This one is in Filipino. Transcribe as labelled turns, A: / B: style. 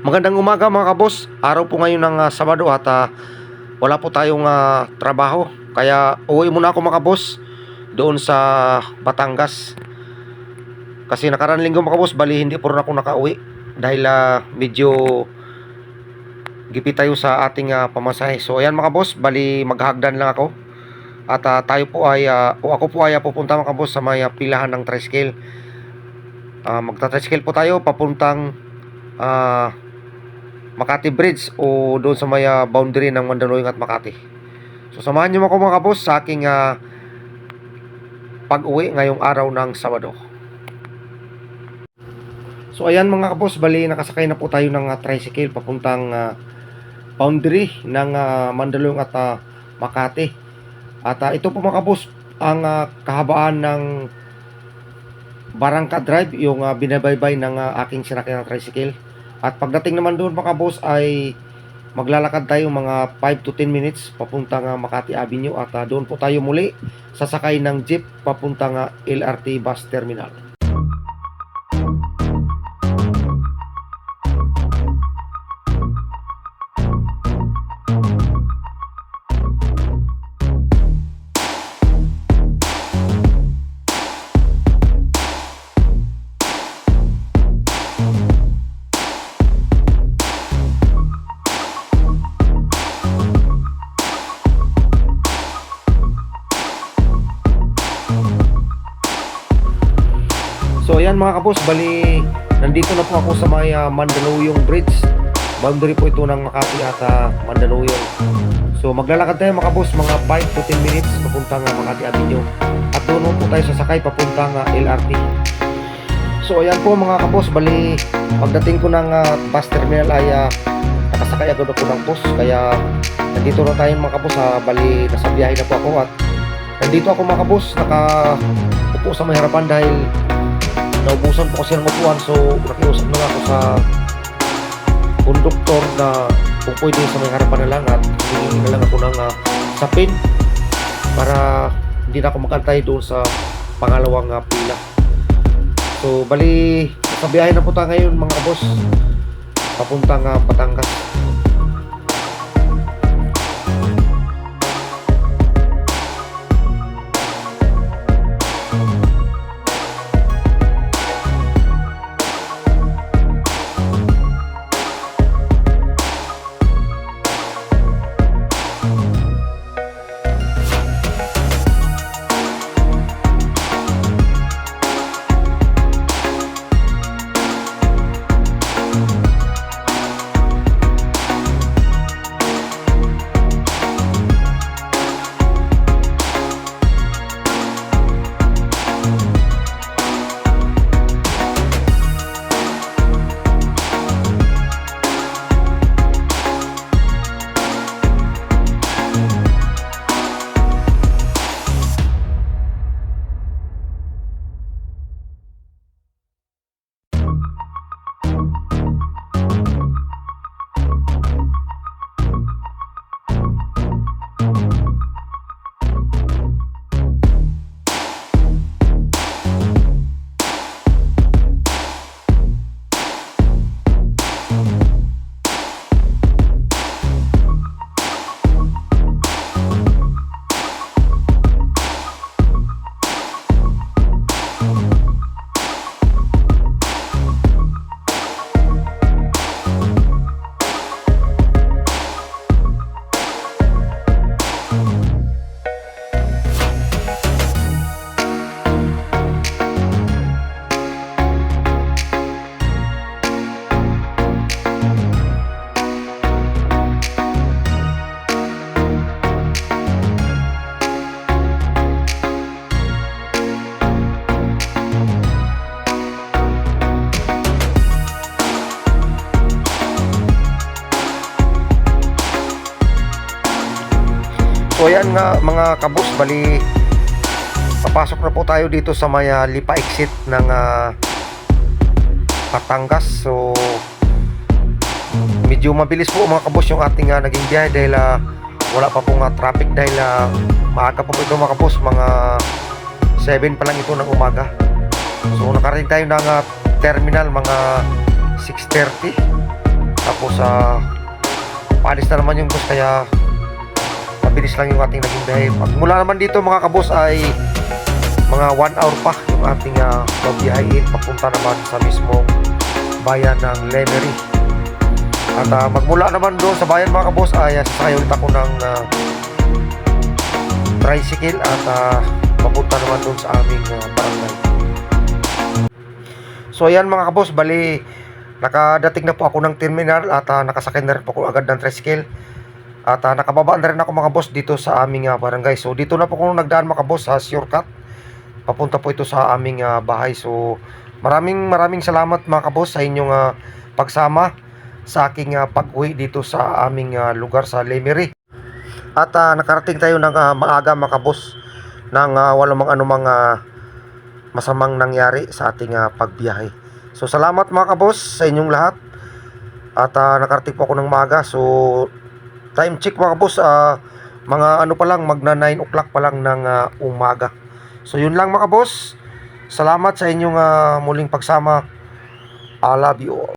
A: Magandang umaga mga kabos. Araw po ngayon ng Sabado at wala po tayong trabaho. Kaya uwi muna ako mga kabos doon sa Batangas. Kasi nakaraan linggo mga kabos, bali hindi po rin ako nakauwi dahil medyo gipit tayo sa ating pamasahe. So ayan mga kabos, bali maghahagdan lang ako. At tayo po ay ako po ay pupunta mga kabos sa may pilahan ng tricycle. Magta-tricycle po tayo papuntang Makati Bridge o doon sa may boundary ng Mandaluyong at Makati. So samahan niyo ako mga kabos sa aking pag-uwi ngayong araw ng Sabado. So ayan mga kabos, bali nakasakay na po tayo ng tricycle papuntang boundary ng Mandaluyong at Makati. At ito po mga kabos ang kahabaan ng Barangka Drive, yung binabaybay ng aking sinakyan na tricycle. At pagdating naman doon mga boss ay maglalakad tayo mga 5 to 10 minutes papuntang Makati Avenue at doon po tayo muli sasakay ng jeep papuntang LRT bus terminal. So ayan mga kabos, bali nandito na po ako sa may Mandaluyong Bridge. Boundary po ito ng Makati at Mandaluyong. So maglalakad tayo mga kabos mga 5 to 10 minutes papuntang Makati Avenue. At doon po tayo sasakay papuntang LRT. So ayan po mga kabos, bali pagdating ko ng bus terminal ay nakasakay agad ako ng bus. Kaya nandito na tayo mga kabos, bali nasa biyahe na po ako. At nandito ako mga kabos, nakaupo sa may harapan dahil naubusan po kasi ng upuan. So nakiusap na ako sa konduktor na kung pwede sa may harapan na lang at hingin na lang ako ng sapin para hindi na ako makantay doon sa pangalawang pila. So bali sa biyahe na po tayo ngayon mga boss papuntang Batangas. So ayan nga mga kabus, bali papasok na po tayo dito sa may Lipa exit ng Batangas. So medyo mabilis po mga kabus yung ating naging biyahe dahil wala pa pong traffic dahil maaga po ito mga kabus, mga 7 pa lang ito ng umaga. So nakarating tayo ng terminal mga 6:30. Tapos paalis na naman yung bus, kaya mabilis lang yung ating naging biyahe. Mula naman dito mga kabos ay mga 1 hour pa yung ating babiyahin papunta naman sa mismong bayan ng Lemery. At magmula naman doon sa bayan mga kabos ay sasakay ulit ako ng tricycle at papunta naman doon sa aming barangay. So ayan mga kabos, bali nakadating na po ako ng terminal at nakasakay na rin po ako agad ng tricycle. At nakababa na rin ako mga boss dito sa aming barangay. So dito na po kung nagdaan mga boss sa shortcut. Papunta po ito sa aming bahay. So maraming salamat mga kabos sa inyong pagsama sa aking pag-uwi dito sa aming lugar sa Lemery. At nakarating tayo ng maaga mga kabos nang walang anumang masamang nangyari sa ating pagbiyahe. So salamat mga kabos sa inyong lahat. At nakarating po ako ng maaga. So time check mga kabos, mga pa lang, magna 9 o'clock pa lang ng umaga. So yun lang mga kabos. Salamat sa inyong muling pagsama. I love you all.